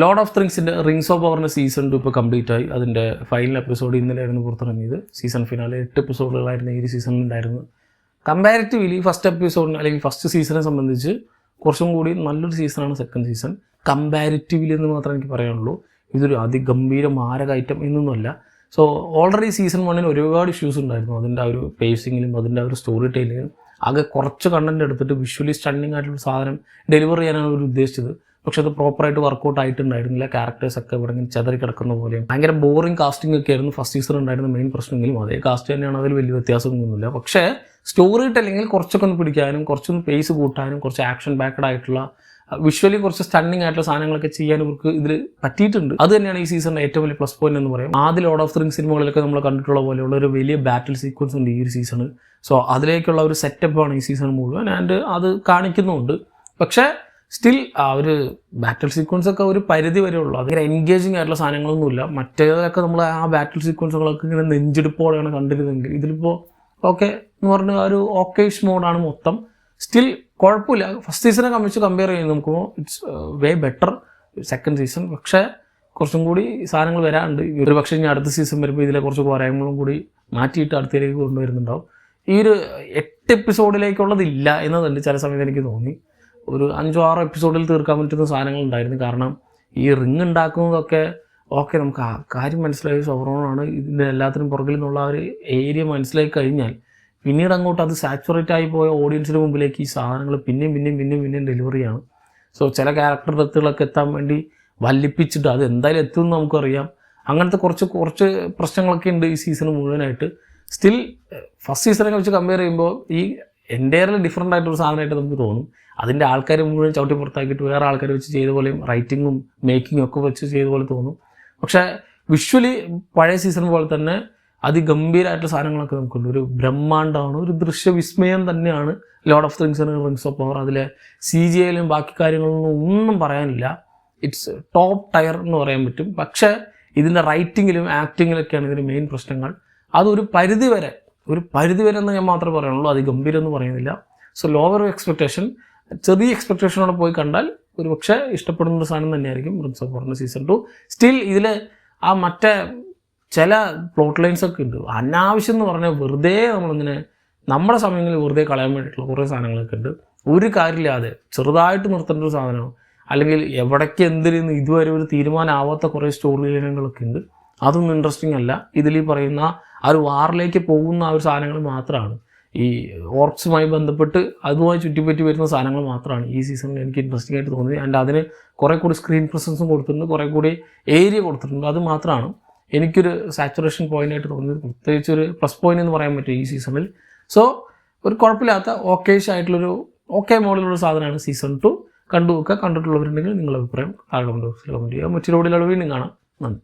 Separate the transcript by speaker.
Speaker 1: Lord of റിങ്സിൻ്റെ Rings of പവറിൻ്റെ season 2 ഇപ്പോൾ കംപ്ലീറ്റ് ആയി. അതിൻ്റെ ഫൈനൽ എപ്പിസോഡ് ഇന്നലെയായിരുന്നു പുറത്തിറങ്ങിയത്. സീസൺ ഫിനാലെ 8 എപ്പിസോഡുകളായിരുന്നു ഈ സീസണിൽ ഉണ്ടായിരുന്നത്. കമ്പാരിറ്റീവ്ലി ഫസ്റ്റ് എപ്പിസോഡിന് അല്ലെങ്കിൽ ഫസ്റ്റ് സീസണെ സംബന്ധിച്ച് കുറച്ചും കൂടി നല്ലൊരു സീസണാണ് സെക്കൻഡ് സീസൺ. കമ്പാരിറ്റീവ്ലി എന്ന് മാത്രമേ എനിക്ക് പറയാനുള്ളൂ. ഇതൊരു അതിഗംഭീര മാരക ഐറ്റം എന്നൊന്നുമല്ല. സോ ഓൾറെഡി സീസൺ 1 ഒരുപാട് ഇഷ്യൂസ് ഉണ്ടായിരുന്നു. അതിൻ്റെ ആ ഒരു പേസിങ്ങിലും അതിൻ്റെ ആ ഒരു സ്റ്റോറി ടെയിലിങ്ങിലും ആകെ കുറച്ച് കണ്ടൻറ്റ് എടുത്തിട്ട് വിഷ്വലി സ്റ്റണ്ണിങ് ആയിട്ടുള്ള സാധനം ഡെലിവർ ചെയ്യാനാണ് അവർ ഉദ്ദേശിച്ചത്. പക്ഷെ അത് പ്രോപ്പറായിട്ട് വർക്കൗട്ട് ആയിട്ടുണ്ടായിരുന്നില്ല. ക്യാരക്ടേഴ്സൊക്കെ ഇവിടെ ഇങ്ങനെ ചെതറി കിടക്കുന്ന പോലെയും ഭയങ്കര ബോറിംഗ് കാസ്റ്റിംഗ് ഒക്കെ ആയിരുന്നു ഫസ്റ്റ് സീസൺ ഉണ്ടായിരുന്ന മെയിൻ പ്രശ്നമെങ്കിലും അതേ കാസ്റ്റ് തന്നെയാണ്. അതിൽ വലിയ വ്യത്യാസമൊന്നുമില്ല. പക്ഷേ സ്റ്റോറി ടെല്ലിങ്ങിൽ കുറച്ചൊക്കെ ഒന്ന് പിടിക്കാനും കുറച്ചൊന്ന് പേസ് കൂട്ടാനും കുറച്ച് ആക്ഷൻ ബാക്കഡ് ആയിട്ടുള്ള വിഷ്വലി കുറച്ച് സ്റ്റണ്ണിങ് ആയിട്ടുള്ള സാധനങ്ങളൊക്കെ ചെയ്യാൻ ഇവർക്ക് ഇതിൽ പറ്റിയിട്ടുണ്ട്. അത് തന്നെയാണ് ഈ സീസണിൻ്റെ ഏറ്റവും വലിയ പ്ലസ് പോയിന്റ് എന്ന് പറയും. ആദ്യ ലോർഡ് ഓഫ് റിങ്സ് സിനിമകളിലൊക്കെ നമ്മൾ കണ്ടിട്ടുള്ള പോലെയുള്ള ഒരു വലിയ ബാറ്റിൽ സീക്വൻസ് ഉണ്ട് ഈ ഒരു സീസണ്. സോ അതിലേക്കുള്ള ഒരു സെറ്റപ്പാണ് ഈ സീസൺ മുഴുവൻ. ആൻഡ് അത് കാണിക്കുന്നുമുണ്ട്. പക്ഷേ സ്റ്റിൽ ആ ഒരു ബാറ്റിൽ സീക്വൻസ് ഒക്കെ ഒരു പരിധി വരെ ഉള്ളൂ. അതിങ്ങനെ എൻഗേജിങ് ആയിട്ടുള്ള സാധനങ്ങളൊന്നുമില്ല. മറ്റേതൊക്കെ നമ്മൾ ആ ബാറ്റിൽ സീക്വൻസുകളൊക്കെ ഇങ്ങനെ നെഞ്ചെടുപ്പോടെയാണ് കണ്ടിരുന്നെങ്കിൽ ഇതിലിപ്പോൾ ഓക്കെ എന്ന് പറഞ്ഞ ഒരു ഓക്കേഷ് മോഡാണ് മൊത്തം. സ്റ്റിൽ കുഴപ്പമില്ല. ഫസ്റ്റ് സീസണെ കമ്പയർ ചെയ്യുന്നത് നോക്കുമ്പോൾ it's way better second season. പക്ഷേ കുറച്ചും കൂടി സാധനങ്ങൾ വരാനുണ്ട്. ഒരു പക്ഷേ ഇനി അടുത്ത സീസൺ വരുമ്പോൾ ഇതിലെ കുറച്ച് പോരായ്മകളും കൂടി മാറ്റിയിട്ട് അടുത്തതിലേക്ക് കൊണ്ടുവരുന്നുണ്ടാവും. ഈ ഒരു 8 എപ്പിസോഡിലേക്കുള്ളതില്ല എന്നതുണ്ട് ചില സമയത്ത് എനിക്ക് തോന്നി. ഒരു 5-6 എപ്പിസോഡിൽ തീർക്കാൻ പറ്റുന്ന സാധനങ്ങളുണ്ടായിരുന്നു. കാരണം ഈ റിങ് ഉണ്ടാക്കുന്നതൊക്കെ ഓക്കെ നമുക്ക് ആ കാര്യം മനസ്സിലായി. സൗറോണാണ് ഇതിൻ്റെ എല്ലാത്തിനും പുറകിൽ നിന്നുള്ള ഒരു ഏരിയ മനസ്സിലാക്കി കഴിഞ്ഞാൽ പിന്നീട് അങ്ങോട്ട് അത് സാച്ചുറേറ്റ് ആയി പോയ ഓഡിയൻസിന് മുമ്പിലേക്ക് ഈ സാധനങ്ങൾ പിന്നെയും ഡെലിവറി ആണ്. സോ ചില ക്യാരക്ടർ ഡെത്തുകളൊക്കെ എത്താൻ വേണ്ടി വല്ലിപ്പിച്ചിട്ട് അത് എന്തായാലും എത്തുമെന്ന് നമുക്കറിയാം. അങ്ങനത്തെ കുറച്ച് പ്രശ്നങ്ങളൊക്കെ ഉണ്ട് ഈ സീസൺ മുഴുവനായിട്ട്. സ്റ്റിൽ ഫസ്റ്റ് സീസണൊക്കെ വെച്ച് കമ്പയർ ചെയ്യുമ്പോൾ ഈ എൻ്റയർലി ഡിഫറൻ്റ് ആയിട്ടൊരു സാധനമായിട്ട് നമുക്ക് തോന്നും. അതിൻ്റെ ആൾക്കാർ മുഴുവൻ ചവിട്ടി പുറത്താക്കിയിട്ട് വേറെ ആൾക്കാർ വെച്ച് ചെയ്ത പോലെയും റൈറ്റിങ്ങും മേക്കിങ്ങും ഒക്കെ വെച്ച് ചെയ്ത പോലെ തോന്നും. പക്ഷേ വിഷ്വലി പഴയ സീസൺ പോലെ തന്നെ അതിഗംഭീരമായിട്ടുള്ള സാധനങ്ങളൊക്കെ നമുക്കുണ്ട്. ഒരു ബ്രഹ്മാണ്ടമാണ്, ഒരു ദൃശ്യവിസ്മയം തന്നെയാണ് ലോർഡ് ഓഫ് റിങ്സിന് റിങ്സ് ഓഫ് പവർ. അതിലെ CGIയിലും ബാക്കി കാര്യങ്ങളൊന്നും ഒന്നും പറയാനില്ല. ഇറ്റ്സ് ടോപ്പ് ടയർ എന്ന് പറയാൻ പറ്റും. പക്ഷേ ഇതിൻ്റെ റൈറ്റിങ്ങിലും ആക്ടിങ്ങിലൊക്കെയാണ് ഇതിൻ്റെ മെയിൻ പ്രശ്നങ്ങൾ. അതൊരു പരിധി വരെ എന്ന് ഞാൻ മാത്രമേ പറയുള്ളൂ. അത് ഗംഭീരം എന്ന് പറയുന്നില്ല. സോ ലോവർ എക്സ്പെക്ടേഷൻ, ചെറിയ എക്സ്പെക്ടേഷനോടെ പോയി കണ്ടാൽ ഒരു പക്ഷേ ഇഷ്ടപ്പെടുന്നൊരു സാധനം തന്നെയായിരിക്കും റിങ്സ് ഓഫ് പവറിൻ്റെ സീസൺ 2. സ്റ്റിൽ ഇതിൽ ആ മറ്റേ ചില പ്ലോട്ട് ലൈൻസ് ഒക്കെ ഉണ്ട്. അനാവശ്യം എന്ന് പറഞ്ഞാൽ വെറുതെ നമ്മളിങ്ങനെ നമ്മുടെ സമയങ്ങളിൽ വെറുതെ കളയാൻ വേണ്ടിയിട്ടുള്ള കുറേ സാധനങ്ങളൊക്കെ ഉണ്ട്. ഒരു കാര്യമില്ലാതെ ചെറുതായിട്ട് നിർത്തേണ്ട ഒരു സാധനമാണ്. അല്ലെങ്കിൽ എവിടേക്ക് എന്തിരുന്ന് ഇതുവരെ ഒരു തീരുമാനമാവാത്ത കുറേ സ്റ്റോറി ലൈനുകളൊക്കെ ഉണ്ട്. അതൊന്നും ഇൻട്രസ്റ്റിംഗ് അല്ല. ഇതിൽ ഈ പറയുന്ന ആ ഒരു വാറിലേക്ക് പോകുന്ന ആ ഒരു സാധനങ്ങൾ മാത്രമാണ്, ഈ ഓർക്സുമായി ബന്ധപ്പെട്ട് അതുമായി ചുറ്റിപ്പറ്റി വരുന്ന സാധനങ്ങൾ മാത്രമാണ് ഈ സീസണിൽ എനിക്ക് ഇൻട്രസ്റ്റിംഗ് ആയിട്ട് തോന്നിയത്. ആൻഡ് അതിന് കുറേ കൂടി സ്ക്രീൻ പ്രസൻസും കൊടുത്തിട്ടുണ്ട്, കുറേ കൂടി ഏരിയ കൊടുത്തിട്ടുണ്ട്. അത് മാത്രമാണ് എനിക്കൊരു സാച്ചുറേഷൻ പോയിൻ്റായിട്ട് തോന്നിയത്. പ്രത്യേകിച്ച് ഒരു പ്ലസ് പോയിൻ്റ് എന്ന് പറയാൻ പറ്റും ഈ സീസണിൽ. സോ ഒരു കുഴപ്പമില്ലാത്ത ഓക്കേഷ് ആയിട്ടുള്ളൊരു ഓക്കെ മോഡലുള്ള സാധനമാണ് സീസൺ 2. കണ്ടിട്ടുള്ളവരുണ്ടെങ്കിൽ നിങ്ങളുടെ അഭിപ്രായം താഴെ കമൻറ്റ് ബോക്സിൽ കമൻറ്റ് ചെയ്യുക. മറ്റൊരു വീഡിയോയിൽ വീണ്ടും കാണാം. നന്ദി.